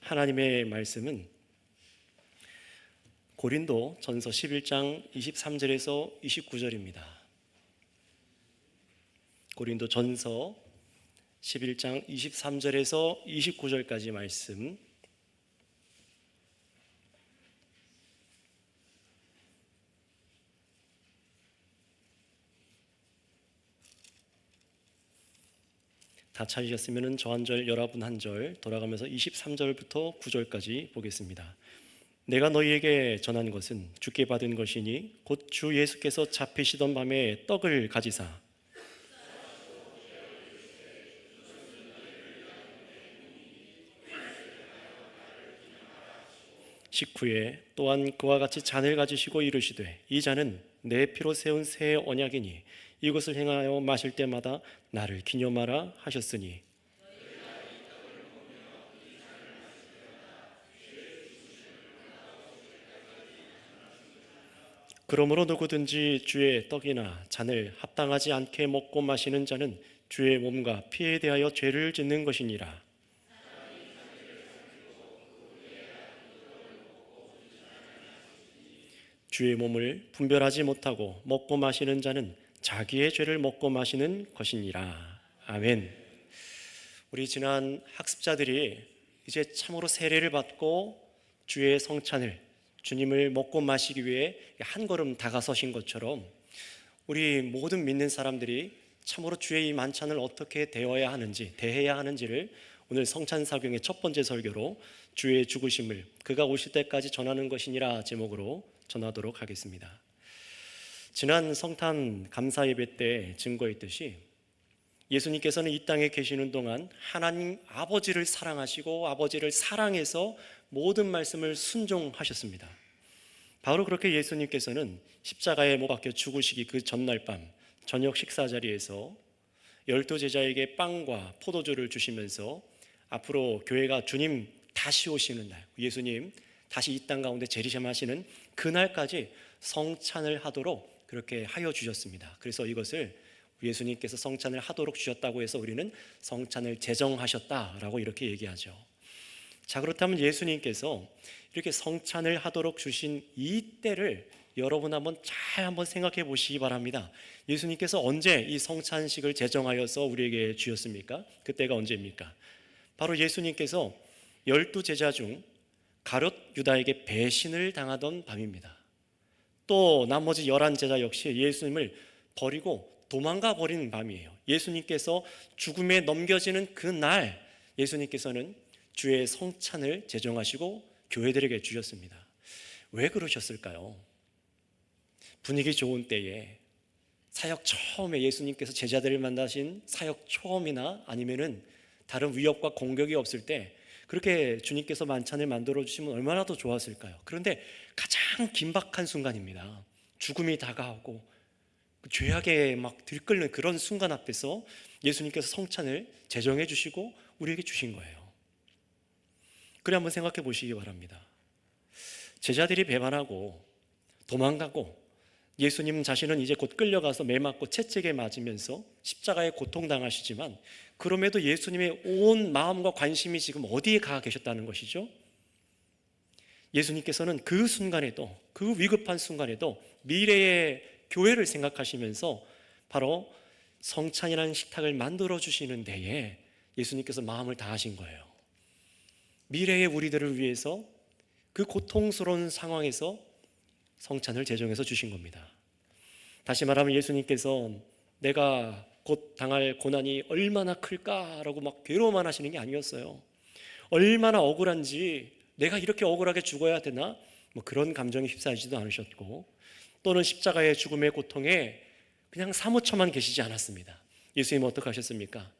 하나님의 말씀은 고린도 전서 11장 23절에서 29절입니다. 고린도 전서 11장 23절에서 29절까지 말씀, 다 찾으셨으면 저 한 절, 여러분 한 절 돌아가면서 23절부터 9절까지 보겠습니다. 내가 너희에게 전한 것은 주께 받은 것이니 곧 주 예수께서 잡히시던 밤에 떡을 가지사 식후에 또한 그와 같이 잔을 가지시고 이르시되 이 잔은 내 피로 세운 새 언약이니 이것을 행하여 마실 때마다 나를 기념하라 하셨으니 그러므로 누구든지 주의 떡이나 잔을 합당하지 않게 먹고 마시는 자는 주의 몸과 피에 대하여 죄를 짓는 것이니라. 주의 몸을 분별하지 못하고 먹고 마시는 자는 자기의 죄를 먹고 마시는 것이니라. 아멘. 우리 지난 학습자들이 이제 참으로 세례를 받고 주의 성찬을, 주님을 먹고 마시기 위해 한 걸음 다가서신 것처럼 우리 모든 믿는 사람들이 참으로 주의 이 만찬을 어떻게 대해야 하는지를 오늘 성찬사경의 첫 번째 설교로 주의 죽으심을 그가 오실 때까지 전하는 것이니라 제목으로 전하도록 하겠습니다. 지난 성탄 감사 예배 때 증거했듯이 예수님께서는 이 땅에 계시는 동안 하나님 아버지를 사랑하시고 아버지를 사랑해서 모든 말씀을 순종하셨습니다. 바로 그렇게 예수님께서는 십자가에 못 박혀 죽으시기 그 전날 밤 저녁 식사 자리에서 12제자에게 빵과 포도주를 주시면서 앞으로 교회가 주님 다시 오시는 날, 예수님 다시 이 땅 가운데 재림하시는 그날까지 성찬을 하도록 그렇게 하여 주셨습니다. 그래서 이것을 예수님께서 성찬을 하도록 주셨다고 해서 우리는 성찬을 제정하셨다라고 이렇게 얘기하죠. 자, 그렇다면 예수님께서 이렇게 성찬을 하도록 주신 이 때를 여러분 한번 생각해 보시기 바랍니다. 예수님께서 언제 이 성찬식을 제정하여서 우리에게 주셨습니까? 그때가 언제입니까? 바로 예수님께서 12제자 중 가룟 유다에게 배신을 당하던 밤입니다. 또 나머지 11제자 역시 예수님을 버리고 도망가 버린 밤이에요. 예수님께서 죽음에 넘겨지는 그 날 예수님께서는 주의 성찬을 제정하시고 교회들에게 주셨습니다. 왜 그러셨을까요? 분위기 좋은 때에 사역 처음에 예수님께서 제자들을 만나신 사역 처음이나 아니면은 다른 위협과 공격이 없을 때 그렇게 주님께서 만찬을 만들어 주시면 얼마나 더 좋았을까요? 그런데 가장 긴박한 순간입니다. 죽음이 다가오고 죄악에 막 들끓는 그런 순간 앞에서 예수님께서 성찬을 제정해 주시고 우리에게 주신 거예요. 그래 한번 생각해 보시기 바랍니다. 제자들이 배반하고 도망가고 예수님 자신은 이제 곧 끌려가서 매 맞고 채찍에 맞으면서 십자가에 고통당하시지만 그럼에도 예수님의 온 마음과 관심이 지금 어디에 가 계셨다는 것이죠? 예수님께서는 그 순간에도, 그 위급한 순간에도 미래의 교회를 생각하시면서 바로 성찬이라는 식탁을 만들어 주시는 데에 예수님께서 마음을 다하신 거예요. 미래의 우리들을 위해서 그 고통스러운 상황에서 성찬을 제정해서 주신 겁니다. 다시 말하면 예수님께서 내가 곧 당할 고난이 얼마나 클까라고 막 괴로워만 하시는 게 아니었어요. 얼마나 억울한지 내가 이렇게 억울하게 죽어야 되나? 뭐 그런 감정에 휩싸이지도 않으셨고 또는 십자가의 죽음의 고통에 그냥 사무쳐만 계시지 않았습니다. 예수님은 어떻게 하셨습니까?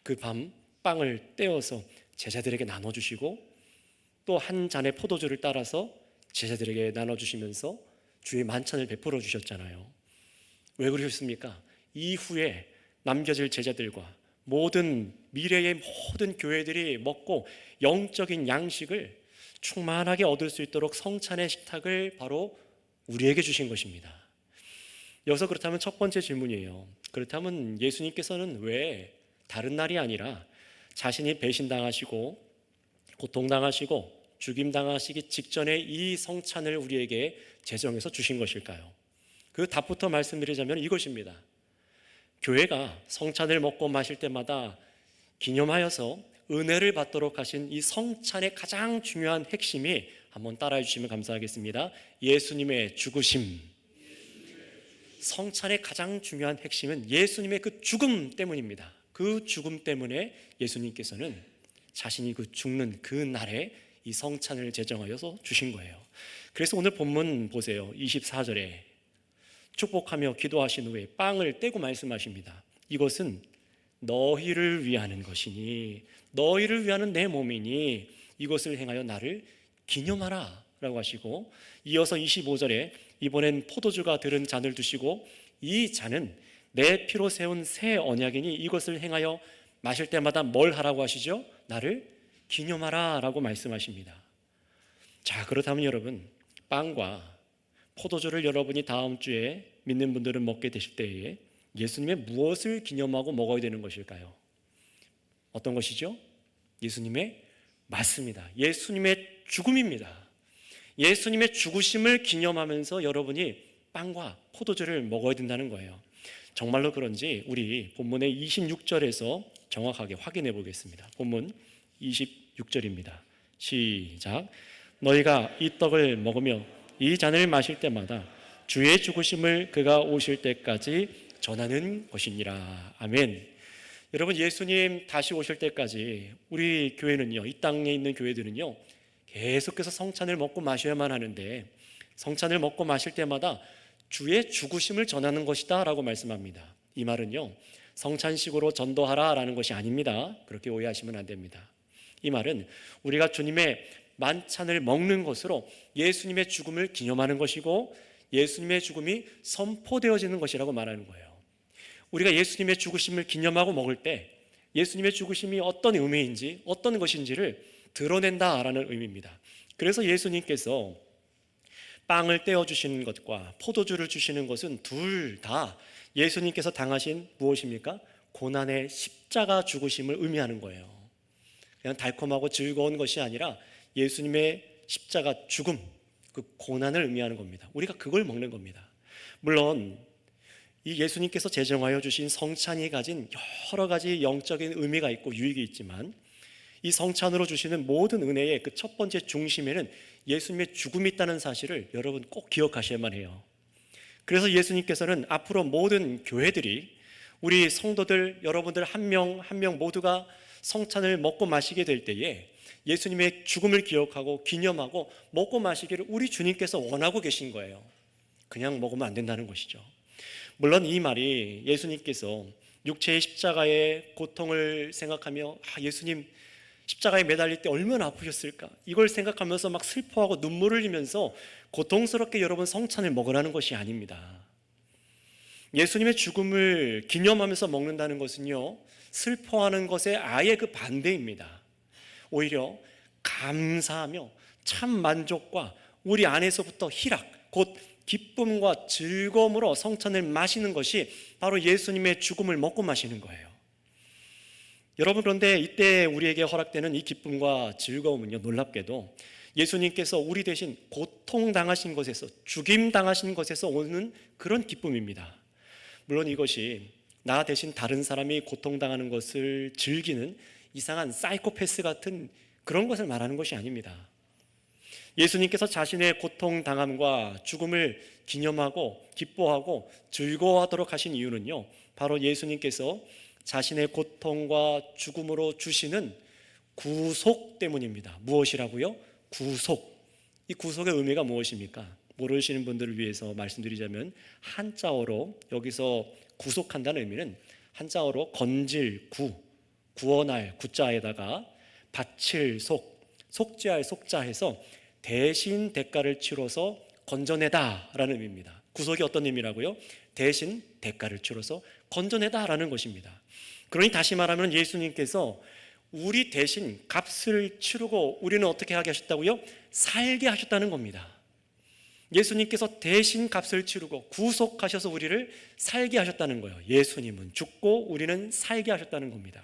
그 밤 빵을 떼어서 제자들에게 나눠주시고 또 한 잔의 포도주를 따라서 제자들에게 나눠주시면서 주의 만찬을 베풀어 주셨잖아요. 왜 그러셨습니까? 이후에 남겨질 제자들과 모든 미래의 모든 교회들이 먹고 영적인 양식을 충만하게 얻을 수 있도록 성찬의 식탁을 바로 우리에게 주신 것입니다. 여기서 그렇다면 첫 번째 질문이에요. 그렇다면 예수님께서는 왜 다른 날이 아니라 자신이 배신당하시고 고통당하시고 죽임당하시기 직전에 이 성찬을 우리에게 제정해서 주신 것일까요? 그 답부터 말씀드리자면 이것입니다. 교회가 성찬을 먹고 마실 때마다 기념하여서 은혜를 받도록 하신 이 성찬의 가장 중요한 핵심이, 한번 따라해 주시면 감사하겠습니다. 예수님의 죽으심. 성찬의 가장 중요한 핵심은 예수님의 그 죽음 때문입니다. 그 죽음 때문에 예수님께서는 자신이 그 죽는 그 날에 이 성찬을 제정하여서 주신 거예요. 그래서 오늘 본문 보세요. 24절에 축복하며 기도하신 후에 빵을 떼고 말씀하십니다. 이것은 너희를 위하는 것이니, 너희를 위하는 내 몸이니 이것을 행하여 나를 기념하라 라고 하시고, 이어서 25절에 이번엔 포도주가 들은 잔을 두시고 이 잔은 내 피로 세운 새 언약이니 이것을 행하여 마실 때마다 뭘 하라고 하시죠? 나를 기념하라 라고 말씀하십니다. 자, 그렇다면 여러분, 빵과 포도주를 여러분이 다음 주에 믿는 분들은 먹게 되실 때에 예수님의 무엇을 기념하고 먹어야 되는 것일까요? 어떤 것이죠? 예수님의, 맞습니다, 예수님의 죽음입니다. 예수님의 죽으심을 기념하면서 여러분이 빵과 포도주를 먹어야 된다는 거예요. 정말로 그런지 우리 본문의 26절에서 정확하게 확인해 보겠습니다. 본문 26절입니다. 시작. 너희가 이 떡을 먹으며 이 잔을 마실 때마다 주의 죽으심을 그가 오실 때까지 전하는 것이니라. 아멘. 여러분, 예수님 다시 오실 때까지 우리 교회는요, 이 땅에 있는 교회들은요, 계속해서 성찬을 먹고 마셔야만 하는데, 성찬을 먹고 마실 때마다 주의 죽으심을 전하는 것이다 라고 말씀합니다. 이 말은요, 성찬식으로 전도하라 라는 것이 아닙니다. 그렇게 오해하시면 안 됩니다. 이 말은 우리가 주님의 만찬을 먹는 것으로 예수님의 죽음을 기념하는 것이고 예수님의 죽음이 선포되어지는 것이라고 말하는 거예요. 우리가 예수님의 죽으심을 기념하고 먹을 때 예수님의 죽으심이 어떤 의미인지, 어떤 것인지를 드러낸다라는 의미입니다. 그래서 예수님께서 빵을 떼어주시는 것과 포도주를 주시는 것은 둘 다 예수님께서 당하신 무엇입니까? 고난의 십자가 죽으심을 의미하는 거예요. 그냥 달콤하고 즐거운 것이 아니라 예수님의 십자가 죽음, 그 고난을 의미하는 겁니다. 우리가 그걸 먹는 겁니다. 물론 이 예수님께서 제정하여 주신 성찬이 가진 여러 가지 영적인 의미가 있고 유익이 있지만, 이 성찬으로 주시는 모든 은혜의 그 첫 번째 중심에는 예수님의 죽음이 있다는 사실을 여러분 꼭 기억하셔야만 해요. 그래서 예수님께서는 앞으로 모든 교회들이, 우리 성도들 여러분들 한 명 한 명 모두가 성찬을 먹고 마시게 될 때에 예수님의 죽음을 기억하고 기념하고 먹고 마시기를 우리 주님께서 원하고 계신 거예요. 그냥 먹으면 안 된다는 것이죠. 물론 이 말이 예수님께서 육체의 십자가의 고통을 생각하며 예수님 십자가에 매달릴 때 얼마나 아프셨을까, 이걸 생각하면서 막 슬퍼하고 눈물을 흘리면서 고통스럽게 여러분 성찬을 먹으라는 것이 아닙니다. 예수님의 죽음을 기념하면서 먹는다는 것은요, 슬퍼하는 것의 아예 그 반대입니다. 오히려 감사하며 참 만족과 우리 안에서부터 희락, 곧 기쁨과 즐거움으로 성찬을 마시는 것이 바로 예수님의 죽음을 먹고 마시는 거예요. 여러분, 그런데 이때 우리에게 허락되는 이 기쁨과 즐거움은요, 놀랍게도 예수님께서 우리 대신 고통당하신 것에서, 죽임당하신 것에서 오는 그런 기쁨입니다. 물론 이것이 나 대신 다른 사람이 고통당하는 것을 즐기는 이상한 사이코패스 같은 그런 것을 말하는 것이 아닙니다. 예수님께서 자신의 고통당함과 죽음을 기념하고 기뻐하고 즐거워하도록 하신 이유는요, 바로 예수님께서 자신의 고통과 죽음으로 주시는 구속 때문입니다. 무엇이라고요? 구속. 이 구속의 의미가 무엇입니까? 모르시는 분들을 위해서 말씀드리자면, 한자어로 여기서 구속한다는 의미는 한자어로 건질 구, 구원할 구자에다가 바칠 속, 속죄할 속자해서 대신 대가를 치러서 건져내다라는 의미입니다. 구속이 어떤 의미라고요? 대신 대가를 치러서 건져내다라는 것입니다. 그러니 다시 말하면 예수님께서 우리 대신 값을 치르고 우리는 어떻게 하게 하셨다고요? 살게 하셨다는 겁니다. 예수님께서 대신 값을 치르고 구속하셔서 우리를 살게 하셨다는 거예요. 예수님은 죽고 우리는 살게 하셨다는 겁니다.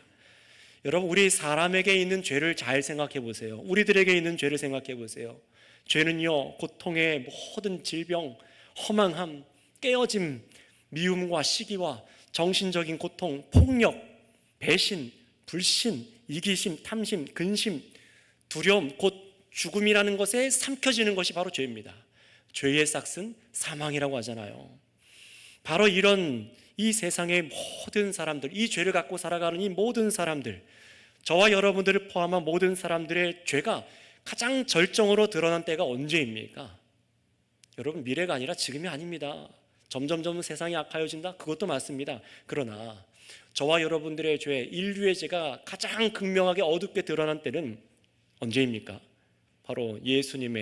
여러분, 우리 사람에게 있는 죄를 잘 생각해 보세요. 우리들에게 있는 죄를 생각해 보세요. 죄는요, 고통의 모든 질병, 허망함, 깨어짐, 미움과 시기와 정신적인 고통, 폭력, 배신, 불신, 이기심, 탐심, 근심, 두려움, 곧 죽음이라는 것에 삼켜지는 것이 바로 죄입니다. 죄의 싹은 사망이라고 하잖아요. 바로 이런 이 세상의 모든 사람들, 이 죄를 갖고 살아가는 이 모든 사람들, 저와 여러분들을 포함한 모든 사람들의 죄가 가장 절정으로 드러난 때가 언제입니까? 여러분, 미래가 아니라 지금이 아닙니다. 점점 세상이 악하여진다? 그것도 맞습니다. 그러나 저와 여러분들의 죄, 인류의 죄가 가장 극명하게 어둡게 드러난 때는 언제입니까? 바로 예수님,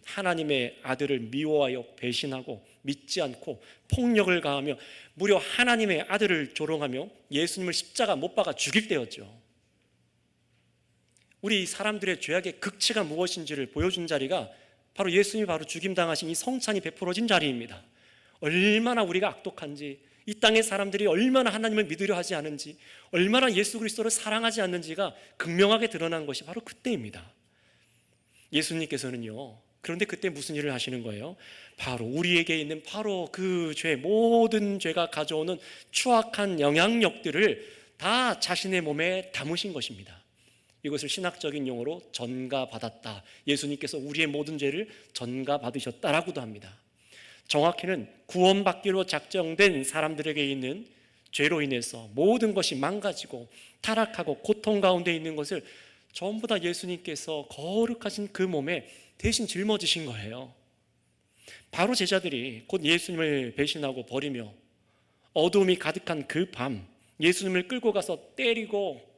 하나님의 아들을 미워하여 배신하고 믿지 않고 폭력을 가하며 무려 하나님의 아들을 조롱하며 예수님을 십자가 못 박아 죽일 때였죠. 우리 사람들의 죄악의 극치가 무엇인지를 보여준 자리가 바로 예수님이 바로 죽임당하신 이 성찬이 베풀어진 자리입니다. 얼마나 우리가 악독한지, 이 땅의 사람들이 얼마나 하나님을 믿으려 하지 않은지, 얼마나 예수 그리스도를 사랑하지 않는지가 극명하게 드러난 것이 바로 그때입니다. 예수님께서는요, 그런데 그때 무슨 일을 하시는 거예요? 바로 우리에게 있는 바로 그 죄, 모든 죄가 가져오는 추악한 영향력들을 다 자신의 몸에 담으신 것입니다. 이것을 신학적인 용어로 전가받았다. 예수님께서 우리의 모든 죄를 전가받으셨다라고도 합니다. 정확히는 구원받기로 작정된 사람들에게 있는 죄로 인해서 모든 것이 망가지고 타락하고 고통 가운데 있는 것을 전부 다 예수님께서 거룩하신 그 몸에 대신 짊어지신 거예요. 바로 제자들이 곧 예수님을 배신하고 버리며 어두움이 가득한 그 밤, 예수님을 끌고 가서 때리고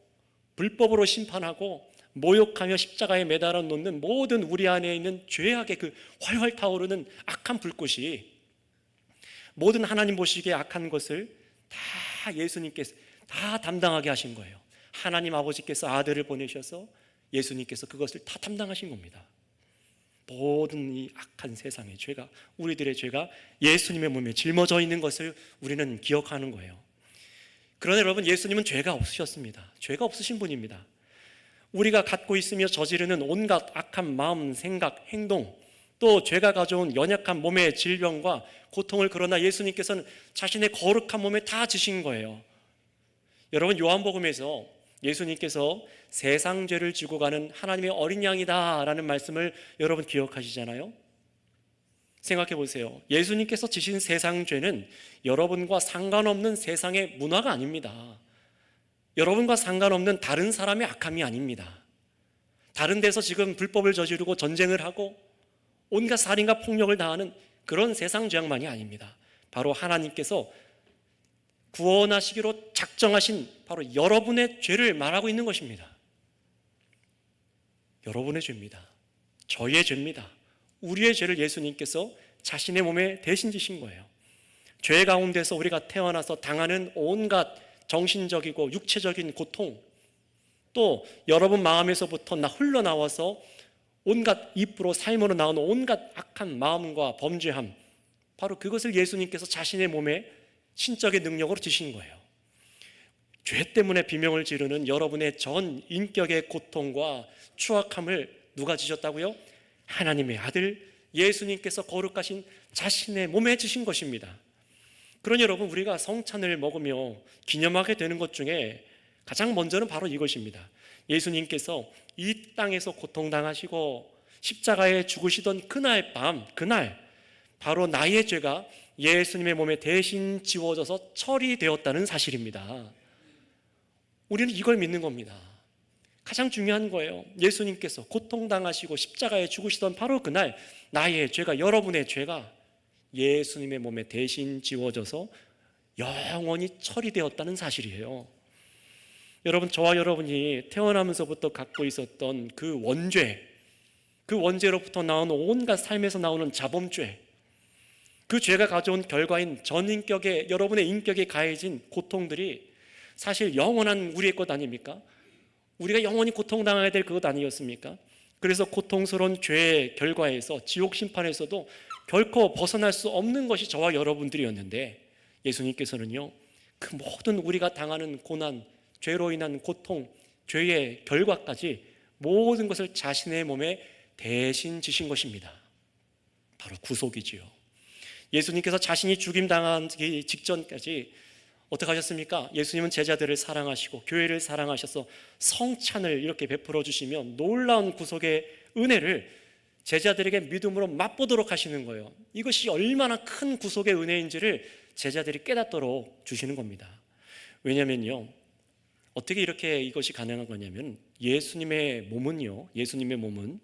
불법으로 심판하고 모욕하며 십자가에 매달아 놓는 모든 우리 안에 있는 죄악의 그 활활 타오르는 악한 불꽃이, 모든 하나님 보시기에 악한 것을 다 예수님께서 다 담당하게 하신 거예요. 하나님 아버지께서 아들을 보내셔서 예수님께서 그것을 다 담당하신 겁니다. 모든 이 악한 세상의 죄가, 우리들의 죄가 예수님의 몸에 짊어져 있는 것을 우리는 기억하는 거예요. 그러나 여러분, 예수님은 죄가 없으셨습니다. 죄가 없으신 분입니다. 우리가 갖고 있으며 저지르는 온갖 악한 마음, 생각, 행동, 또 죄가 가져온 연약한 몸의 질병과 고통을 그러나 예수님께서는 자신의 거룩한 몸에 다 지신 거예요. 여러분, 요한복음에서 예수님께서 세상 죄를 지고 가는 하나님의 어린 양이다라는 말씀을 여러분 기억하시잖아요. 생각해 보세요. 예수님께서 지신 세상 죄는 여러분과 상관없는 세상의 문화가 아닙니다. 여러분과 상관없는 다른 사람의 악함이 아닙니다. 다른 데서 지금 불법을 저지르고 전쟁을 하고 온갖 살인과 폭력을 당하는 그런 세상 죄악만이 아닙니다. 바로 하나님께서 구원하시기로 작정하신 바로 여러분의 죄를 말하고 있는 것입니다. 여러분의 죄입니다. 저의 죄입니다. 우리의 죄를 예수님께서 자신의 몸에 대신 지신 거예요. 죄 가운데서 우리가 태어나서 당하는 온갖 정신적이고 육체적인 고통, 또 여러분 마음에서부터 흘러나와서 온갖 입으로 삶으로 나오는 온갖 악한 마음과 범죄함, 바로 그것을 예수님께서 자신의 몸에 신적인 능력으로 지신 거예요. 죄 때문에 비명을 지르는 여러분의 전 인격의 고통과 추악함을 누가 지셨다고요? 하나님의 아들 예수님께서 거룩하신 자신의 몸에 지신 것입니다. 그러니 여러분, 우리가 성찬을 먹으며 기념하게 되는 것 중에 가장 먼저는 바로 이것입니다. 예수님께서 이 땅에서 고통당하시고 십자가에 죽으시던 그날 밤, 그날 바로 나의 죄가 예수님의 몸에 대신 지워져서 처리되었다는 사실입니다. 우리는 이걸 믿는 겁니다. 가장 중요한 거예요. 예수님께서 고통당하시고 십자가에 죽으시던 바로 그날 나의 죄가, 여러분의 죄가 예수님의 몸에 대신 지워져서 영원히 처리되었다는 사실이에요. 여러분, 저와 여러분이 태어나면서부터 갖고 있었던 그 원죄, 그 원죄로부터 나오는 온갖 삶에서 나오는 자범죄, 그 죄가 가져온 결과인 전인격에, 여러분의 인격에 가해진 고통들이 사실 영원한 우리의 것 아닙니까? 우리가 영원히 고통당해야 될 그것 아니었습니까? 그래서 고통스러운 죄의 결과에서 지옥 심판에서도 결코 벗어날 수 없는 것이 저와 여러분들이었는데, 예수님께서는요, 그 모든 우리가 당하는 고난, 죄로 인한 고통, 죄의 결과까지 모든 것을 자신의 몸에 대신 지신 것입니다. 바로 구속이지요. 예수님께서 자신이 죽임당하기 직전까지 어떻게 하셨습니까? 예수님은 제자들을 사랑하시고 교회를 사랑하셔서 성찬을 이렇게 베풀어 주시며 놀라운 구속의 은혜를 제자들에게 믿음으로 맛보도록 하시는 거예요. 이것이 얼마나 큰 구속의 은혜인지를 제자들이 깨닫도록 주시는 겁니다. 왜냐면요, 어떻게 이렇게 이것이 가능한 거냐면 예수님의 몸은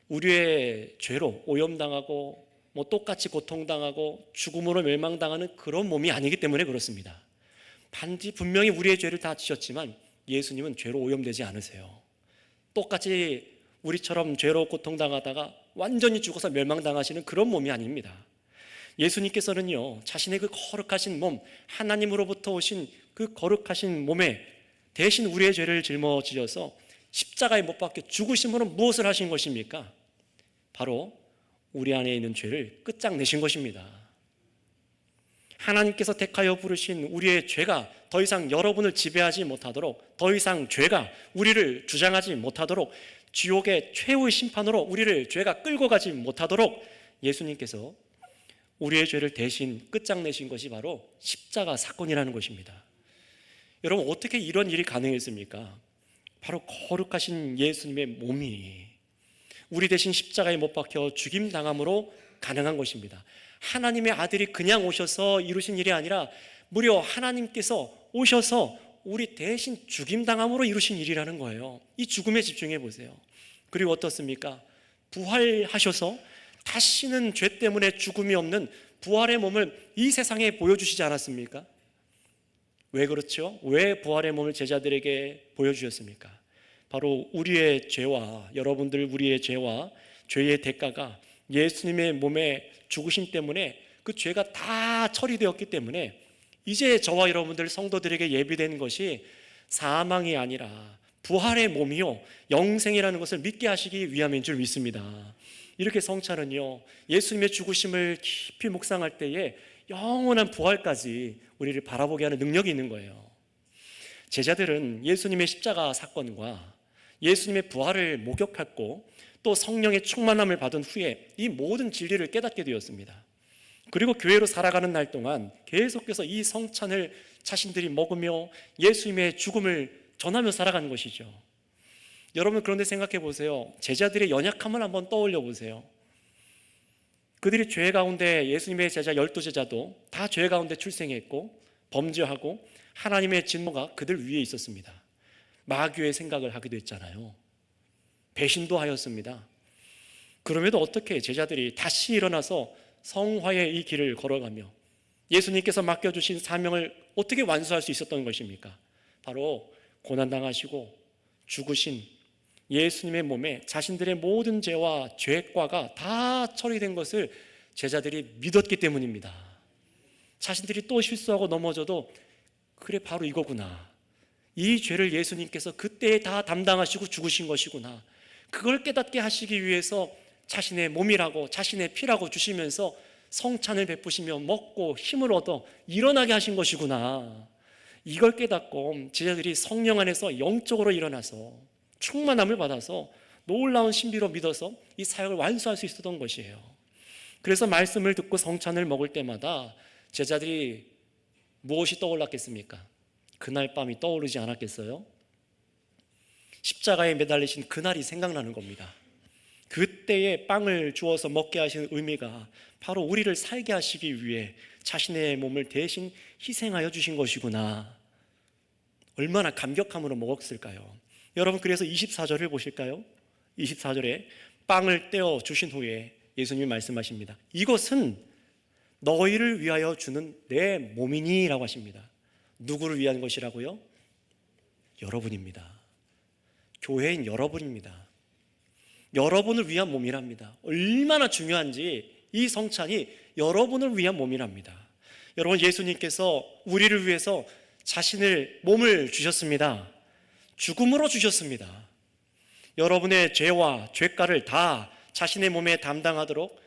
우리의 죄로 오염당하고 똑같이 고통당하고 죽음으로 멸망당하는 그런 몸이 아니기 때문에 그렇습니다. 반드시 분명히 우리의 죄를 다 지셨지만 예수님은 죄로 오염되지 않으세요. 똑같이 우리처럼 죄로 고통당하다가 완전히 죽어서 멸망당하시는 그런 몸이 아닙니다. 예수님께서는요, 자신의 그 거룩하신 몸, 하나님으로부터 오신 그 거룩하신 몸에 대신 우리의 죄를 짊어지셔서 십자가에 못 박혀 죽으심으로 무엇을 하신 것입니까? 바로 우리 안에 있는 죄를 끝장내신 것입니다. 하나님께서 택하여 부르신 우리의 죄가 더 이상 여러분을 지배하지 못하도록, 더 이상 죄가 우리를 주장하지 못하도록, 지옥의 최후의 심판으로 우리를 죄가 끌고 가지 못하도록 예수님께서 우리의 죄를 대신 끝장내신 것이 바로 십자가 사건이라는 것입니다. 여러분, 어떻게 이런 일이 가능했습니까? 바로 거룩하신 예수님의 몸이 우리 대신 십자가에 못 박혀 죽임당함으로 가능한 것입니다. 하나님의 아들이 그냥 오셔서 이루신 일이 아니라 무려 하나님께서 오셔서 우리 대신 죽임당함으로 이루신 일이라는 거예요. 이 죽음에 집중해 보세요. 그리고 어떻습니까? 부활하셔서 다시는 죄 때문에 죽음이 없는 부활의 몸을 이 세상에 보여주시지 않았습니까? 왜 그렇죠? 왜 부활의 몸을 제자들에게 보여주셨습니까? 바로 우리의 죄와, 여러분들 우리의 죄와 죄의 대가가 예수님의 몸에 죽으심 때문에 그 죄가 다 처리되었기 때문에 이제 저와 여러분들 성도들에게 예비된 것이 사망이 아니라 부활의 몸이요 영생이라는 것을 믿게 하시기 위함인 줄 믿습니다. 이렇게 성찬은요, 예수님의 죽으심을 깊이 묵상할 때에 영원한 부활까지 우리를 바라보게 하는 능력이 있는 거예요. 제자들은 예수님의 십자가 사건과 예수님의 부활을 목격했고 또 성령의 충만함을 받은 후에 이 모든 진리를 깨닫게 되었습니다. 그리고 교회로 살아가는 날 동안 계속해서 이 성찬을 자신들이 먹으며 예수님의 죽음을 전하며 살아가는 것이죠. 여러분, 그런데 생각해 보세요. 제자들의 연약함을 한번 떠올려 보세요. 그들이 죄 가운데, 예수님의 제자 12제자도 다 죄 가운데 출생했고 범죄하고 하나님의 진노가 그들 위에 있었습니다. 마귀의 생각을 하기도 했잖아요. 배신도 하였습니다. 그럼에도 어떻게 제자들이 다시 일어나서 성화의 이 길을 걸어가며 예수님께서 맡겨주신 사명을 어떻게 완수할 수 있었던 것입니까? 바로 고난당하시고 죽으신 예수님의 몸에 자신들의 모든 죄와 죄과가 다 처리된 것을 제자들이 믿었기 때문입니다. 자신들이 또 실수하고 넘어져도 그래, 바로 이거구나. 이 죄를 예수님께서 그때에 다 담당하시고 죽으신 것이구나. 그걸 깨닫게 하시기 위해서 자신의 몸이라고 자신의 피라고 주시면서 성찬을 베푸시며 먹고 힘을 얻어 일어나게 하신 것이구나. 이걸 깨닫고 제자들이 성령 안에서 영적으로 일어나서 충만함을 받아서 놀라운 신비로 믿어서 이 사역을 완수할 수 있었던 것이에요. 그래서 말씀을 듣고 성찬을 먹을 때마다 제자들이 무엇이 떠올랐겠습니까? 그날 밤이 떠오르지 않았겠어요? 십자가에 매달리신 그날이 생각나는 겁니다. 그때에 빵을 주어서 먹게 하신 의미가 바로 우리를 살게 하시기 위해 자신의 몸을 대신 희생하여 주신 것이구나. 얼마나 감격함으로 먹었을까요? 여러분, 그래서 24절을 보실까요? 24절에 빵을 떼어 주신 후에 예수님이 말씀하십니다. 이것은 너희를 위하여 주는 내 몸이니 라고 하십니다. 누구를 위한 것이라고요? 여러분입니다. 교회인 여러분입니다. 여러분을 위한 몸이랍니다. 얼마나 중요한지 이 성찬이 여러분을 위한 몸이랍니다. 여러분, 예수님께서 우리를 위해서 자신을 몸을 주셨습니다. 죽음으로 주셨습니다. 여러분의 죄와 죄가를 다 자신의 몸에 담당하도록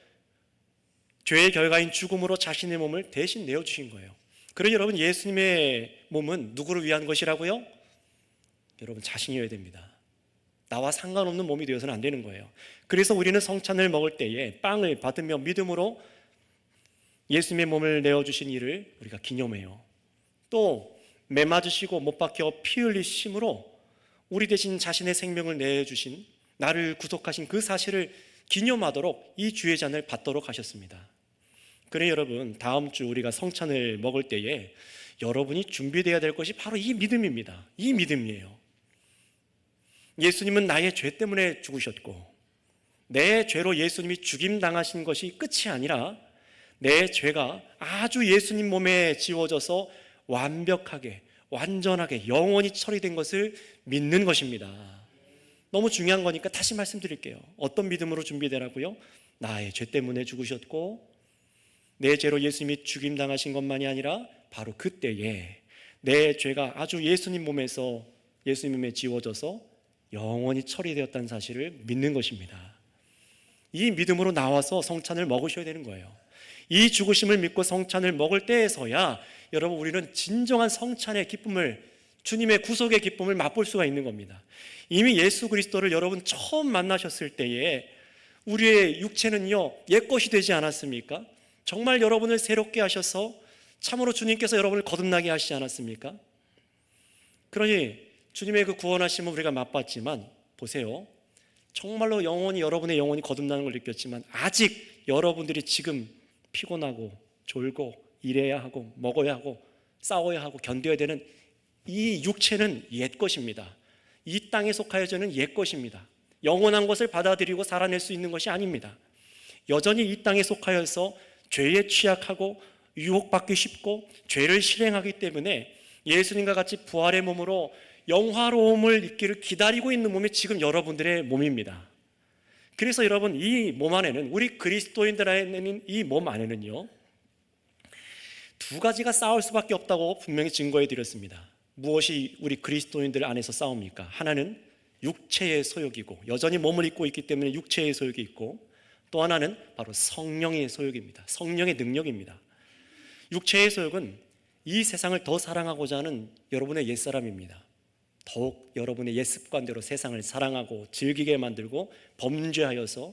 죄의 결과인 죽음으로 자신의 몸을 대신 내어주신 거예요. 그래서 여러분, 예수님의 몸은 누구를 위한 것이라고요? 여러분 자신이어야 됩니다. 나와 상관없는 몸이 되어서는 안 되는 거예요. 그래서 우리는 성찬을 먹을 때에 빵을 받으며 믿음으로 예수님의 몸을 내어주신 일을 우리가 기념해요. 또 매 맞으시고 못 박혀 피 흘리심으로 우리 대신 자신의 생명을 내주신, 나를 구속하신 그 사실을 기념하도록 이 주의 잔을 받도록 하셨습니다. 그래 여러분, 다음 주 우리가 성찬을 먹을 때에 여러분이 준비되어야 될 것이 바로 이 믿음입니다. 이 믿음이에요. 예수님은 나의 죄 때문에 죽으셨고, 내 죄로 예수님이 죽임당하신 것이 끝이 아니라 내 죄가 아주 예수님 몸에 지워져서 완벽하게, 완전하게, 영원히 처리된 것을 믿는 것입니다. 너무 중요한 거니까 다시 말씀드릴게요. 어떤 믿음으로 준비되라고요? 나의 죄 때문에 죽으셨고, 내 죄로 예수님이 죽임당하신 것만이 아니라 바로 그때에 내 죄가 아주 예수님 몸에서, 예수님 몸에 지워져서 영원히 처리되었다는 사실을 믿는 것입니다. 이 믿음으로 나와서 성찬을 먹으셔야 되는 거예요. 이 죽으심을 믿고 성찬을 먹을 때에서야 여러분, 우리는 진정한 성찬의 기쁨을, 주님의 구속의 기쁨을 맛볼 수가 있는 겁니다. 이미 예수 그리스도를 여러분 처음 만나셨을 때에 우리의 육체는요 옛것이 되지 않았습니까? 정말 여러분을 새롭게 하셔서 참으로 주님께서 여러분을 거듭나게 하시지 않았습니까? 그러니 주님의 그 구원하심을 우리가 맛봤지만, 보세요, 정말로 영원히, 여러분의 영혼이 거듭나는 걸 느꼈지만 아직 여러분들이 지금 피곤하고 졸고 일해야 하고 먹어야 하고 싸워야 하고 견뎌야 되는 이 육체는 옛 것입니다. 이 땅에 속하여져는 옛 것입니다. 영원한 것을 받아들이고 살아낼 수 있는 것이 아닙니다. 여전히 이 땅에 속하여서 죄에 취약하고 유혹받기 쉽고 죄를 실행하기 때문에 예수님과 같이 부활의 몸으로 영화로움을 입기를 기다리고 있는 몸이 지금 여러분들의 몸입니다. 그래서 여러분, 이 몸 안에는, 우리 그리스도인들 안에는, 이 몸 안에는요 두 가지가 싸울 수밖에 없다고 분명히 증거해 드렸습니다. 무엇이 우리 그리스도인들 안에서 싸웁니까? 하나는 육체의 소욕이고, 여전히 몸을 입고 있기 때문에 육체의 소욕이 있고, 또 하나는 바로 성령의 소욕입니다. 성령의 능력입니다. 육체의 소욕은 이 세상을 더 사랑하고자 하는 여러분의 옛사람입니다. 더욱 여러분의 옛 습관대로 세상을 사랑하고 즐기게 만들고 범죄하여서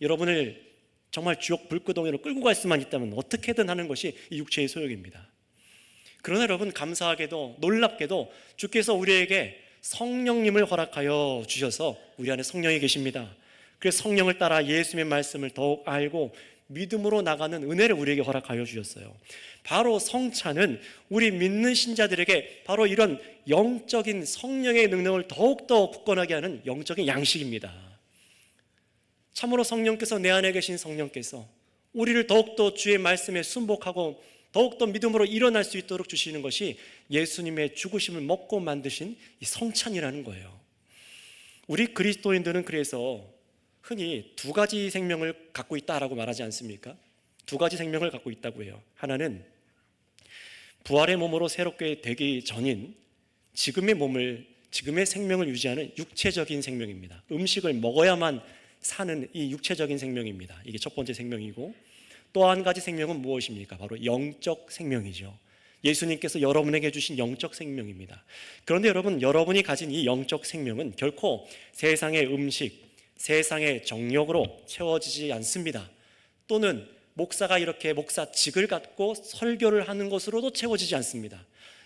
여러분을 정말 지옥 불구덩이로 끌고 갈 수만 있다면 어떻게든 하는 것이 이 육체의 소욕입니다. 그러나 여러분, 감사하게도 놀랍게도 주께서 우리에게 성령님을 허락하여 주셔서 우리 안에 성령이 계십니다. 그래서 성령을 따라 예수님의 말씀을 더욱 알고 믿음으로 나가는 은혜를 우리에게 허락하여 주셨어요. 바로 성찬은 우리 믿는 신자들에게 바로 이런 영적인 성령의 능력을 더욱더 굳건하게 하는 영적인 양식입니다. 참으로 성령께서, 내 안에 계신 성령께서 우리를 더욱더 주의 말씀에 순복하고 더욱더 믿음으로 일어날 수 있도록 주시는 것이 예수님의 죽으심을 먹고 만드신 이 성찬이라는 거예요. 우리 그리스도인들은 그래서 흔히 두 가지 생명을 갖고 있다라고 말하지 않습니까? 두 가지 생명을 갖고 있다고 해요. 하나는 부활의 몸으로 새롭게 되기 전인 지금의 몸을, 지금의 생명을 유지하는 육체적인 생명입니다. 음식을 먹어야만 사는 이 육체적인 생명입니다. 이게 첫 번째 생명이고, 또 한 가지 생명은 무엇입니까? 바로 영적 생명이죠. 예수님께서 여러분에게 주신 영적 생명입니다. 그런데 여러분, 여러분이 가진 이 영적 생명은 결코 세상의 음식, 세상의 정욕으로 채워지지 않습니다. 또는 목사가 이렇게 목사직을 갖고 설교를 하는 것으로도 채워지지 않습니다.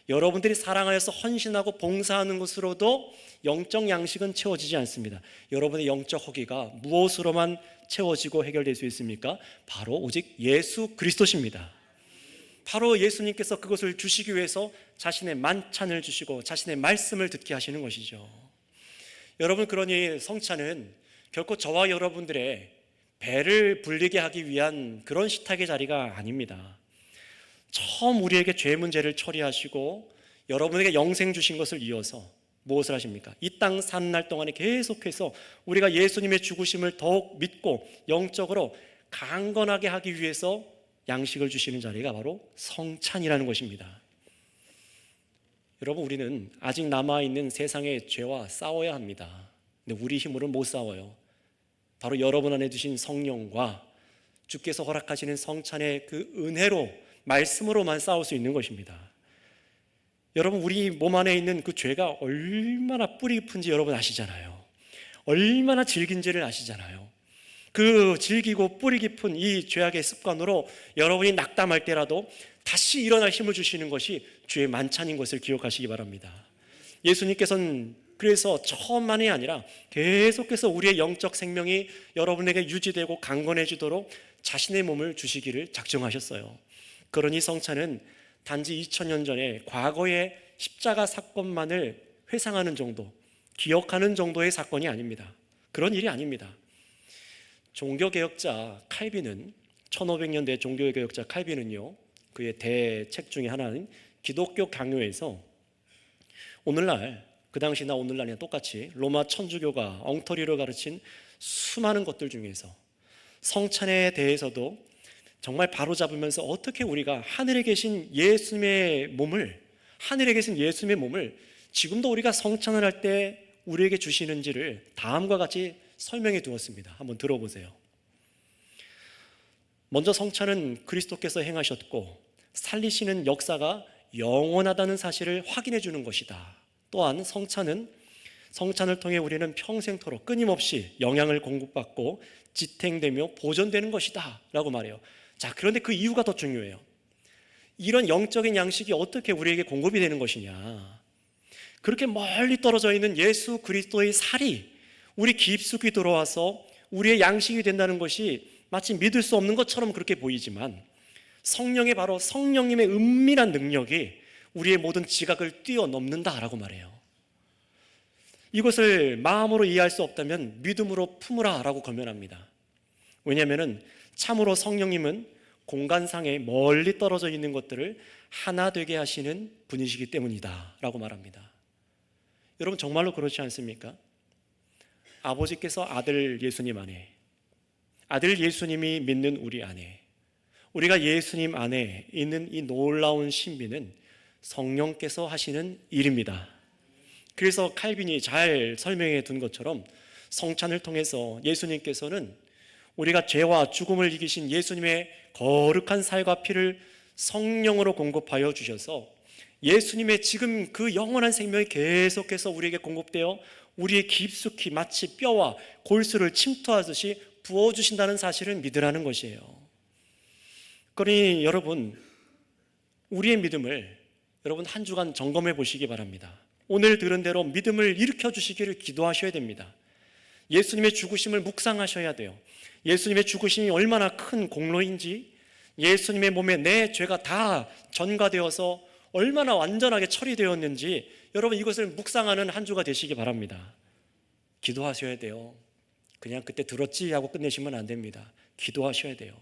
여러분들이 사랑하여서 헌신하고 봉사하는 것으로도 영적 양식은 채워지지 않습니다. 여러분의 영적 허기가 무엇으로만 채워지고 해결될 수 있습니까? 바로 오직 예수 그리스도십니다. 바로 예수님께서 그것을 주시기 위해서 자신의 만찬을 주시고 자신의 말씀을 듣게 하시는 것이죠. 여러분, 그러니 성찬은 결코 저와 여러분들의 배를 불리게 하기 위한 그런 식탁의 자리가 아닙니다. 처음 우리에게 죄 문제를 처리하시고 여러분에게 영생 주신 것을 이어서 무엇을 하십니까? 이 땅 사는 날 동안에 계속해서 우리가 예수님의 죽으심을 더욱 믿고 영적으로 강건하게 하기 위해서 양식을 주시는 자리가 바로 성찬이라는 것입니다. 여러분, 우리는 아직 남아있는 세상의 죄와 싸워야 합니다. 근데 우리 힘으로는 못 싸워요. 바로 여러분 안에 두신 성령과 주께서 허락하시는 성찬의 그 은혜로, 말씀으로만 싸울 수 있는 것입니다. 여러분, 우리 몸 안에 있는 그 죄가 얼마나 뿌리 깊은지 여러분 아시잖아요. 얼마나 질긴지를 아시잖아요. 그 질기고 뿌리 깊은 이 죄악의 습관으로 여러분이 낙담할 때라도 다시 일어날 힘을 주시는 것이 주의 만찬인 것을 기억하시기 바랍니다. 예수님께서는 그래서 처음만이 아니라 계속해서 우리의 영적 생명이 여러분에게 유지되고 강건해지도록 자신의 몸을 주시기를 작정하셨어요. 그러니 성찬은 단지 2000년 전에 과거의 십자가 사건만을 회상하는 정도, 기억하는 정도의 사건이 아닙니다. 그런 일이 아닙니다. 종교개혁자 칼빈은 1500년대 종교개혁자 칼빈은요, 그의 대책 중에 하나인 기독교 강요에서 오늘날, 그 당시나 오늘날이나 똑같이 로마 천주교가 엉터리로 가르친 수많은 것들 중에서 성찬에 대해서도 정말 바로잡으면서 어떻게 우리가 하늘에 계신 예수님의 몸을 지금도 우리가 성찬을 할 때 우리에게 주시는지를 다음과 같이 설명해 두었습니다. 한번 들어보세요. 먼저 성찬은 그리스도께서 행하셨고 살리시는 역사가 영원하다는 사실을 확인해 주는 것이다. 또한 성찬을 통해 우리는 평생토록 끊임없이 영향을 공급받고 지탱되며 보존되는 것이다 라고 말해요. 자, 그런데 그 이유가 더 중요해요. 이런 영적인 양식이 어떻게 우리에게 공급이 되는 것이냐. 그렇게 멀리 떨어져 있는 예수 그리스도의 살이 우리 깊숙이 들어와서 우리의 양식이 된다는 것이 마치 믿을 수 없는 것처럼 그렇게 보이지만 바로 성령님의 은밀한 능력이 우리의 모든 지각을 뛰어넘는다라고 말해요. 이것을 마음으로 이해할 수 없다면 믿음으로 품으라라고 권면합니다. 왜냐하면 참으로 성령님은 공간상에 멀리 떨어져 있는 것들을 하나 되게 하시는 분이시기 때문이다라고 말합니다. 여러분, 정말로 그렇지 않습니까? 아버지께서 아들 예수님 안에, 아들 예수님이 믿는 우리 안에, 우리가 예수님 안에 있는 이 놀라운 신비는 성령께서 하시는 일입니다. 그래서 칼빈이 잘 설명해 둔 것처럼 성찬을 통해서 예수님께서는 우리가 죄와 죽음을 이기신 예수님의 거룩한 살과 피를 성령으로 공급하여 주셔서 예수님의 지금 그 영원한 생명이 계속해서 우리에게 공급되어 우리의 깊숙이 마치 뼈와 골수를 침투하듯이 부어주신다는 사실을 믿으라는 것이에요. 그러니 여러분, 우리의 믿음을 여러분 한 주간 점검해 보시기 바랍니다. 오늘 들은 대로 믿음을 일으켜 주시기를 기도하셔야 됩니다. 예수님의 죽으심을 묵상하셔야 돼요. 예수님의 죽으심이 얼마나 큰 공로인지, 예수님의 몸에 내 죄가 다 전가되어서 얼마나 완전하게 처리되었는지 여러분 이것을 묵상하는 한 주가 되시기 바랍니다. 기도하셔야 돼요. 그냥 그때 들었지 하고 끝내시면 안 됩니다. 기도하셔야 돼요.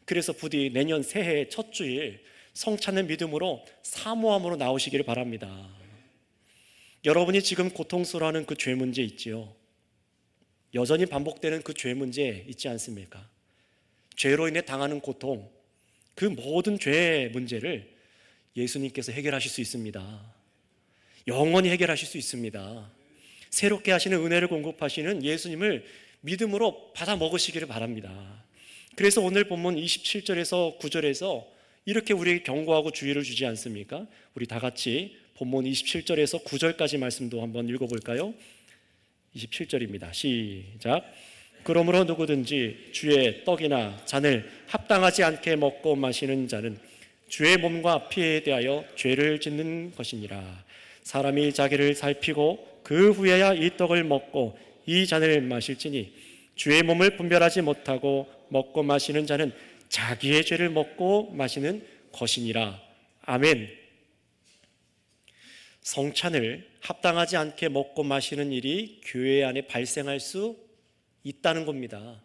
그래서 부디 내년 새해 첫 주일 성찬의 믿음으로 사모함으로 나오시기를 바랍니다. 여러분이 지금 고통스러워하는 그 죄 문제 있지요. 여전히 반복되는 그 죄 문제 있지 않습니까? 죄로 인해 당하는 고통, 그 모든 죄의 문제를 예수님께서 해결하실 수 있습니다. 영원히 해결하실 수 있습니다. 새롭게 하시는 은혜를 공급하시는 예수님을 믿음으로 받아 먹으시기를 바랍니다. 그래서 오늘 본문 27절에서 9절에서 이렇게 우리에게 경고하고 주의를 주지 않습니까? 우리 다 같이 본문 27절에서 9절까지 말씀도 한번 읽어볼까요? 27절입니다. 시작. 그러므로 누구든지 주의 떡이나 잔을 합당하지 않게 먹고 마시는 자는 주의 몸과 피에 대하여 죄를 짓는 것이니라. 사람이 자기를 살피고 그 후에야 이 떡을 먹고 이 잔을 마실지니 주의 몸을 분별하지 못하고 먹고 마시는 자는 자기의 죄를 먹고 마시는 것이니라. 아멘. 성찬을 합당하지 않게 먹고 마시는 일이 교회 안에 발생할 수 있다는 겁니다.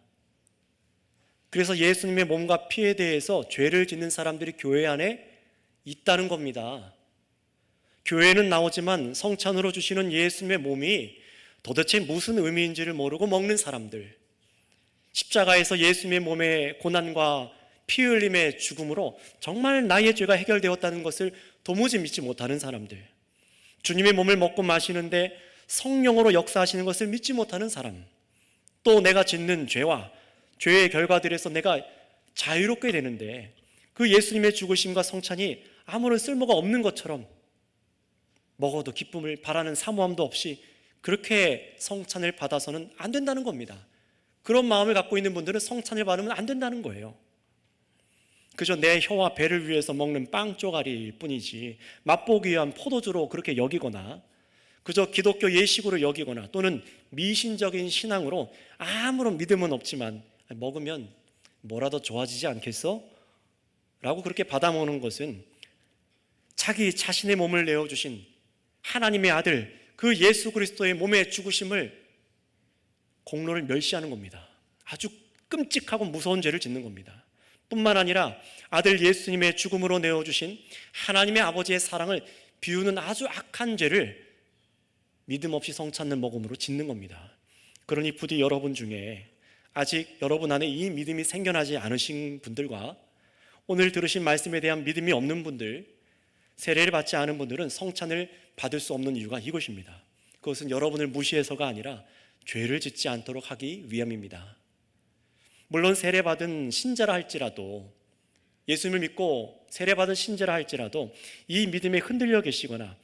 그래서 예수님의 몸과 피에 대해서 죄를 짓는 사람들이 교회 안에 있다는 겁니다. 교회는 나오지만 성찬으로 주시는 예수님의 몸이 도대체 무슨 의미인지를 모르고 먹는 사람들, 십자가에서 예수님의 몸의 고난과 피 흘림의 죽음으로 정말 나의 죄가 해결되었다는 것을 도무지 믿지 못하는 사람들, 주님의 몸을 먹고 마시는데 성령으로 역사하시는 것을 믿지 못하는 사람, 또 내가 짓는 죄와 죄의 결과들에서 내가 자유롭게 되는데 그 예수님의 죽으심과 성찬이 아무런 쓸모가 없는 것처럼 먹어도 기쁨을 바라는 사모함도 없이 그렇게 성찬을 받아서는 안 된다는 겁니다. 그런 마음을 갖고 있는 분들은 성찬을 받으면 안 된다는 거예요. 그저 내 혀와 배를 위해서 먹는 빵 쪼가리일 뿐이지 맛보기 위한 포도주로 그렇게 여기거나 그저 기독교 예식으로 여기거나 또는 미신적인 신앙으로 아무런 믿음은 없지만 먹으면 뭐라도 좋아지지 않겠어? 라고 그렇게 받아먹는 것은 자기 자신의 몸을 내어주신 하나님의 아들 그 예수 그리스도의 몸의 죽으심을 공로를 멸시하는 겁니다. 아주 끔찍하고 무서운 죄를 짓는 겁니다. 뿐만 아니라 아들 예수님의 죽음으로 내어주신 하나님의 아버지의 사랑을 비우는 아주 악한 죄를 믿음 없이 성찬을 먹음으로 짓는 겁니다. 그러니 부디 여러분 중에 아직 여러분 안에 이 믿음이 생겨나지 않으신 분들과 오늘 들으신 말씀에 대한 믿음이 없는 분들, 세례를 받지 않은 분들은 성찬을 받을 수 없는 이유가 이것입니다. 그것은 여러분을 무시해서가 아니라 죄를 짓지 않도록 하기 위함입니다. 물론 세례받은 신자라 할지라도, 예수님을 믿고 세례받은 신자라 할지라도 이 믿음에 흔들려 계시거나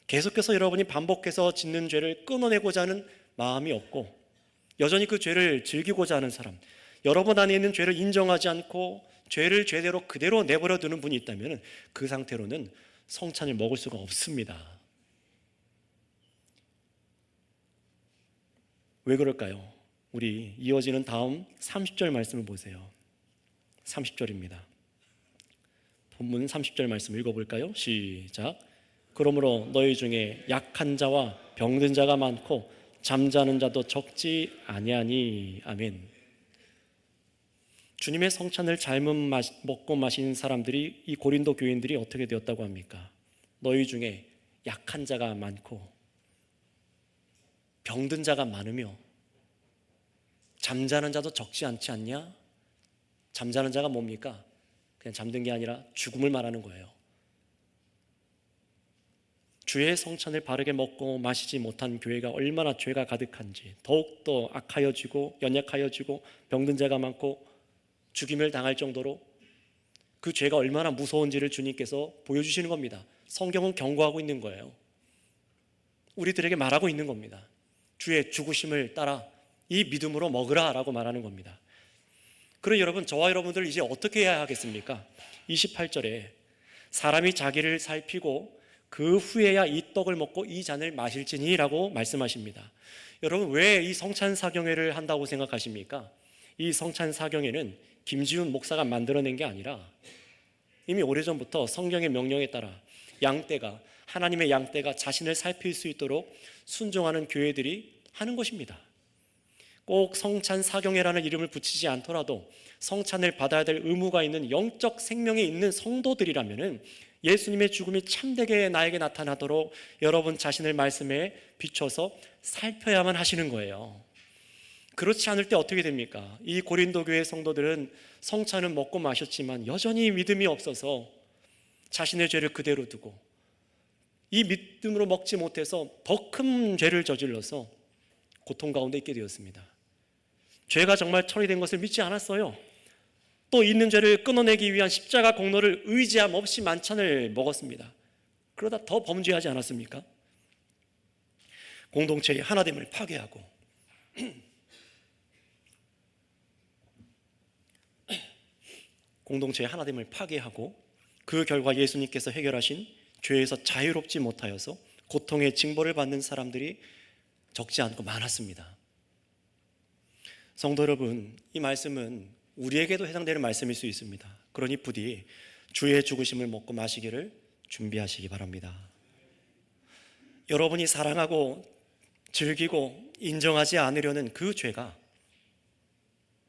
계속해서 여러분이 반복해서 짓는 죄를 끊어내고자 하는 마음이 없고 여전히 그 죄를 즐기고자 하는 사람, 여러분 안에 있는 죄를 인정하지 않고 죄를 죄대로 그대로 내버려 두는 분이 있다면 그 상태로는 성찬을 먹을 수가 없습니다. 왜 그럴까요? 우리 이어지는 다음 30절 말씀을 보세요. 30절입니다. 본문 30절 말씀 읽어볼까요? 시작. 그러므로 너희 중에 약한 자와 병든 자가 많고 잠자는 자도 적지 아니하니. 아멘. 주님의 성찬을 잘못 먹고 마신 사람들이, 이 고린도 교인들이 어떻게 되었다고 합니까? 너희 중에 약한 자가 많고 병든 자가 많으며 잠자는 자도 적지 않지 않냐? 잠자는 자가 뭡니까? 그냥 잠든 게 아니라 죽음을 말하는 거예요. 주의 성찬을 바르게 먹고 마시지 못한 교회가 얼마나 죄가 가득한지, 더욱더 악하여지고 연약하여지고 병든 자가 많고 죽임을 당할 정도로 그 죄가 얼마나 무서운지를 주님께서 보여주시는 겁니다. 성경은 경고하고 있는 거예요. 우리들에게 말하고 있는 겁니다. 주의 죽으심을 따라 이 믿음으로 먹으라 라고 말하는 겁니다. 그럼 여러분, 저와 여러분들 이제 어떻게 해야 하겠습니까? 28절에 사람이 자기를 살피고 그 후에야 이 떡을 먹고 이 잔을 마실지니 라고 말씀하십니다. 여러분, 왜 이 성찬사경회를 한다고 생각하십니까? 이 성찬사경회는 김지훈 목사가 만들어낸 게 아니라 이미 오래전부터 성경의 명령에 따라 양떼가, 하나님의 양떼가 자신을 살필 수 있도록 순종하는 교회들이 하는 것입니다. 꼭 성찬사경회라는 이름을 붙이지 않더라도 성찬을 받아야 될 의무가 있는 영적 생명이 있는 성도들이라면 예수님의 죽음이 참되게 나에게 나타나도록 여러분 자신을 말씀에 비춰서 살펴야만 하시는 거예요. 그렇지 않을 때 어떻게 됩니까? 이 고린도 교회 성도들은 성찬은 먹고 마셨지만 여전히 믿음이 없어서 자신의 죄를 그대로 두고 이 믿음으로 먹지 못해서 더 큰 죄를 저질러서 고통 가운데 있게 되었습니다. 죄가 정말 처리된 것을 믿지 않았어요. 또 있는 죄를 끊어내기 위한 십자가 공로를 의지함 없이 만찬을 먹었습니다. 그러다 더 범죄하지 않았습니까? 공동체의 하나됨을 파괴하고 공동체의 하나됨을 파괴하고 그 결과 예수님께서 해결하신 죄에서 자유롭지 못하여서 고통의 징벌을 받는 사람들이 적지 않고 많았습니다. 성도 여러분, 이 말씀은 우리에게도 해당되는 말씀일 수 있습니다. 그러니 부디 주의 죽으심을 먹고 마시기를 준비하시기 바랍니다. 여러분이 사랑하고 즐기고 인정하지 않으려는 그 죄가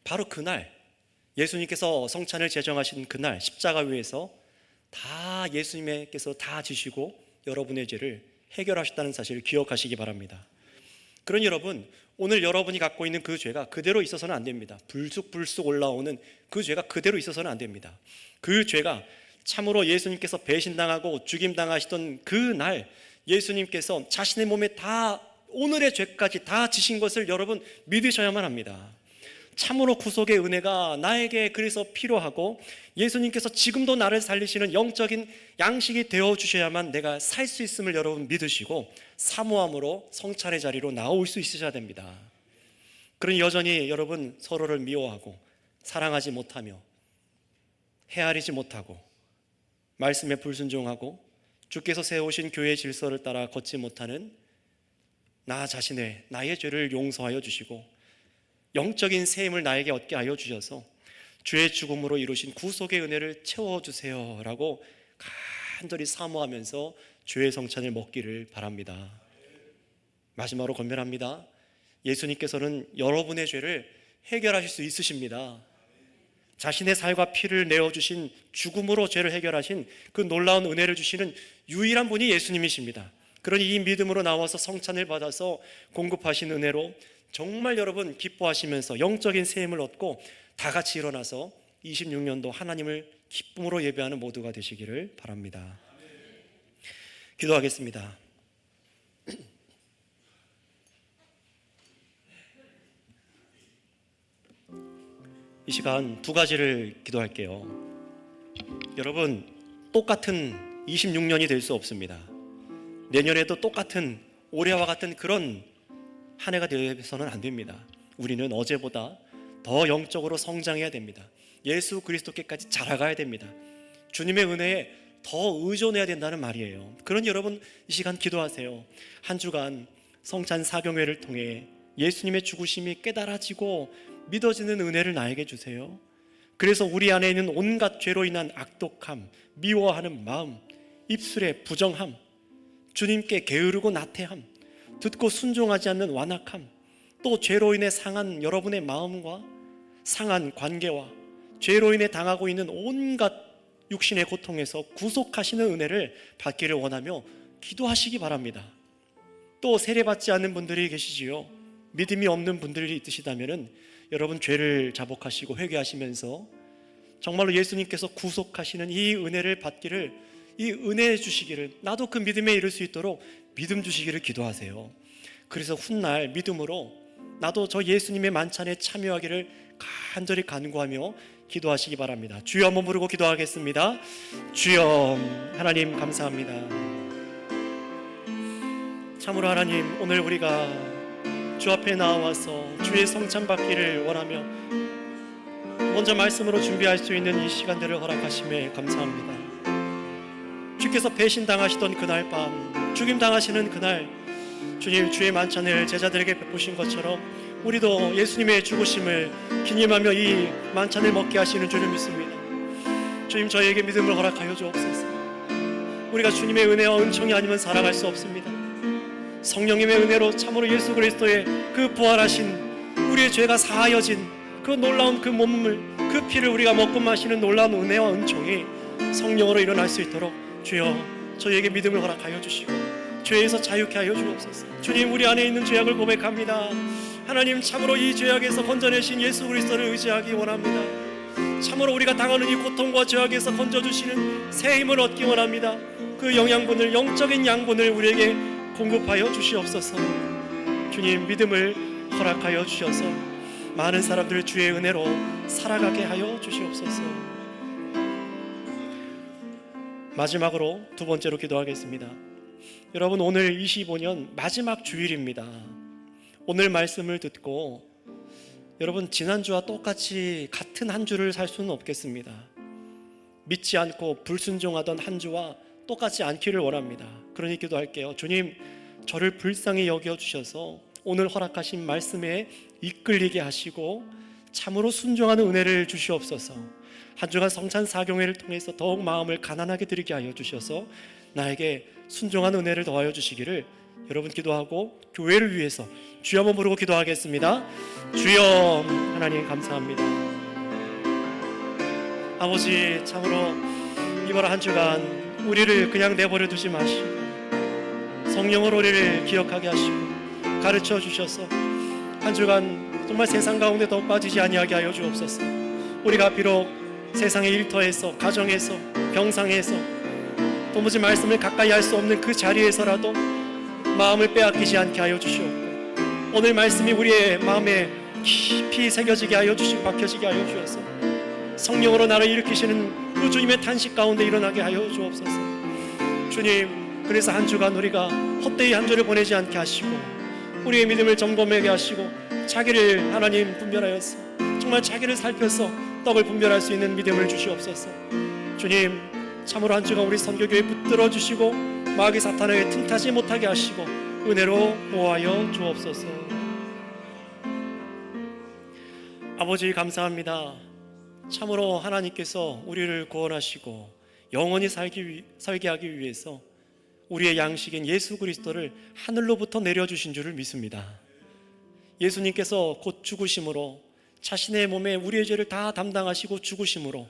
바로 그날 예수님께서 성찬을 제정하신 그날 십자가 위에서 다 예수님께서 다 지시고 여러분의 죄를 해결하셨다는 사실을 기억하시기 바랍니다. 그러니 여러분, 오늘 여러분이 갖고 있는 그 죄가 그대로 있어서는 안 됩니다. 불쑥불쑥 올라오는 그 죄가 그대로 있어서는 안 됩니다. 그 죄가 참으로 예수님께서 배신당하고 죽임당하시던 그날 예수님께서 자신의 몸에 다 오늘의 죄까지 다 지신 것을 여러분 믿으셔야만 합니다. 참으로 구속의 은혜가 나에게 그래서 필요하고, 예수님께서 지금도 나를 살리시는 영적인 양식이 되어주셔야만 내가 살 수 있음을 여러분 믿으시고 사모함으로 성찬의 자리로 나올 수 있으셔야 됩니다. 그러니 여전히 여러분 서로를 미워하고 사랑하지 못하며 헤아리지 못하고 말씀에 불순종하고 주께서 세우신 교회의 질서를 따라 걷지 못하는 나 자신의 나의 죄를 용서하여 주시고 영적인 세임을 나에게 얻게 하여 주셔서 주의 죽음으로 이루신 구속의 은혜를 채워주세요 라고 간절히 사모하면서 주의 성찬을 먹기를 바랍니다. 마지막으로 권면합니다. 예수님께서는 여러분의 죄를 해결하실 수 있으십니다. 자신의 살과 피를 내어주신 죽음으로 죄를 해결하신 그 놀라운 은혜를 주시는 유일한 분이 예수님이십니다. 그러니 이 믿음으로 나와서 성찬을 받아서 공급하신 은혜로 정말 여러분 기뻐하시면서 영적인 세임을 얻고 다 같이 일어나서 26년도 하나님을 기쁨으로 예배하는 모두가 되시기를 바랍니다. 기도하겠습니다. 이 시간 두 가지를 기도할게요. 여러분, 똑같은 26년이 될 수 없습니다. 내년에도 똑같은 올해와 같은 그런 한 해가 되어서는 안 됩니다. 우리는 어제보다 더 영적으로 성장해야 됩니다. 예수 그리스도께까지 자라가야 됩니다. 주님의 은혜에 더 의존해야 된다는 말이에요. 그러니 여러분 이 시간 기도하세요. 한 주간 성찬 사경회를 통해 예수님의 죽으심이 깨달아지고 믿어지는 은혜를 나에게 주세요. 그래서 우리 안에 있는 온갖 죄로 인한 악독함, 미워하는 마음, 입술의 부정함, 주님께 게으르고 나태함, 듣고 순종하지 않는 완악함, 또 죄로 인해 상한 여러분의 마음과 상한 관계와 죄로 인해 당하고 있는 온갖 육신의 고통에서 구속하시는 은혜를 받기를 원하며 기도하시기 바랍니다. 또 세례받지 않는 분들이 계시지요. 믿음이 없는 분들이 있으시다면 여러분 죄를 자복하시고 회개하시면서 정말로 예수님께서 구속하시는 이 은혜를 받기를, 이 은혜 주시기를, 나도 그 믿음에 이를 수 있도록 믿음 주시기를 기도하세요. 그래서 훗날 믿음으로 나도 저 예수님의 만찬에 참여하기를 간절히 간구하며 기도하시기 바랍니다. 주여 한번 부르고 기도하겠습니다. 주여, 하나님 감사합니다. 참으로 하나님, 오늘 우리가 주 앞에 나와서 주의 성찬 받기를 원하며 먼저 말씀으로 준비할 수 있는 이 시간들을 허락하심에 감사합니다. 주께서 배신당하시던 그날 밤, 죽임당하시는 그날 주님, 주의 만찬을 제자들에게 베푸신 것처럼 우리도 예수님의 죽으심을 기념하며 이 만찬을 먹게 하시는 줄을 믿습니다. 주님, 저희에게 믿음을 허락하여 주옵소서. 우리가 주님의 은혜와 은총이 아니면 살아갈 수 없습니다. 성령님의 은혜로 참으로 예수 그리스도의 그 부활하신 우리의 죄가 사하여진 그 놀라운 그 몸을, 그 피를 우리가 먹고 마시는 놀라운 은혜와 은총이 성령으로 일어날 수 있도록 주여 저희에게 믿음을 허락하여 주시고 죄에서 자유케 하여 주옵소서. 주님, 우리 안에 있는 죄악을 고백합니다. 하나님, 참으로 이 죄악에서 건져내신 예수 그리스도를 의지하기 원합니다. 참으로 우리가 당하는 이 고통과 죄악에서 건져주시는 새 힘을 얻기 원합니다. 그 영양분을, 영적인 양분을 우리에게 공급하여 주시옵소서. 주님, 믿음을 허락하여 주셔서 많은 사람들 주의 은혜로 살아가게 하여 주시옵소서. 마지막으로 두 번째로 기도하겠습니다. 여러분, 오늘 25년 마지막 주일입니다. 오늘 말씀을 듣고 여러분 지난주와 똑같이 같은 한 주를 살 수는 없겠습니다. 믿지 않고 불순종하던 한 주와 똑같지 않기를 원합니다. 그러니 기도할게요. 주님, 저를 불쌍히 여겨주셔서 오늘 허락하신 말씀에 이끌리게 하시고 참으로 순종하는 은혜를 주시옵소서. 한 주간 성찬 사경회를 통해서 더욱 마음을 가난하게 드리게 하여 주셔서 나에게 순종하는 은혜를 더하여 주시기를 여러분 기도하고 교회를 위해서 주여 한번 부르고 기도하겠습니다. 주여, 하나님 감사합니다. 아버지, 참으로 이번 한 주간 우리를 그냥 내버려 두지 마시고 성령으로 우리를 기억하게 하시고 가르쳐 주셔서 한 주간 정말 세상 가운데 더 빠지지 아니하게 하여 주옵소서. 우리가 비록 세상의 일터에서, 가정에서, 병상에서 도무지 말씀을 가까이 할 수 없는 그 자리에서라도 마음을 빼앗기지 않게 하여 주시옵고 오늘 말씀이 우리의 마음에 깊이 새겨지게 하여 주시고 박혀지게 하여 주셔서 성령으로 나를 일으키시는 그 주님의 탄식 가운데 일어나게 하여 주옵소서. 주님, 그래서 한 주간 우리가 헛되이 한 주를 보내지 않게 하시고 우리의 믿음을 점검하게 하시고 자기를 하나님 분별하여서 정말 자기를 살펴서 떡을 분별할 수 있는 믿음을 주시옵소서. 주님, 참으로 한 주간 우리 선교교회 붙들어 주시고 마귀 사탄에게 틈타지 못하게 하시고 은혜로 보호하여 주옵소서. 아버지 감사합니다. 참으로 하나님께서 우리를 구원하시고 영원히 살게 하기 위해서 우리의 양식인 예수 그리스도를 하늘로부터 내려주신 줄을 믿습니다. 예수님께서 곧 죽으심으로 자신의 몸에 우리의 죄를 다 담당하시고 죽으심으로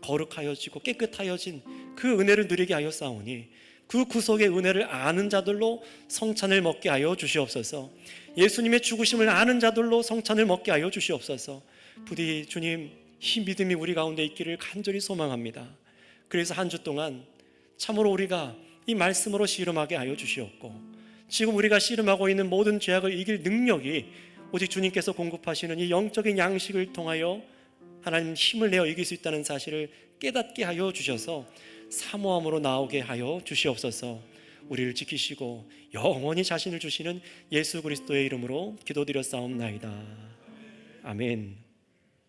거룩하여지고 깨끗하여진 그 은혜를 누리게 하여 싸우니 그 구속의 은혜를 아는 자들로 성찬을 먹게 하여 주시옵소서. 예수님의 죽으심을 아는 자들로 성찬을 먹게 하여 주시옵소서. 부디 주님, 이 믿음이 우리 가운데 있기를 간절히 소망합니다. 그래서 한 주 동안 참으로 우리가 이 말씀으로 씨름하게 하여 주시옵고 지금 우리가 씨름하고 있는 모든 죄악을 이길 능력이 오직 주님께서 공급하시는 이 영적인 양식을 통하여 하나님 힘을 내어 이길 수 있다는 사실을 깨닫게 하여 주셔서 사모함으로 나오게 하여 주시옵소서. 우리를 지키시고 영원히 자신을 주시는 예수 그리스도의 이름으로 기도드렸사옵나이다. 아멘.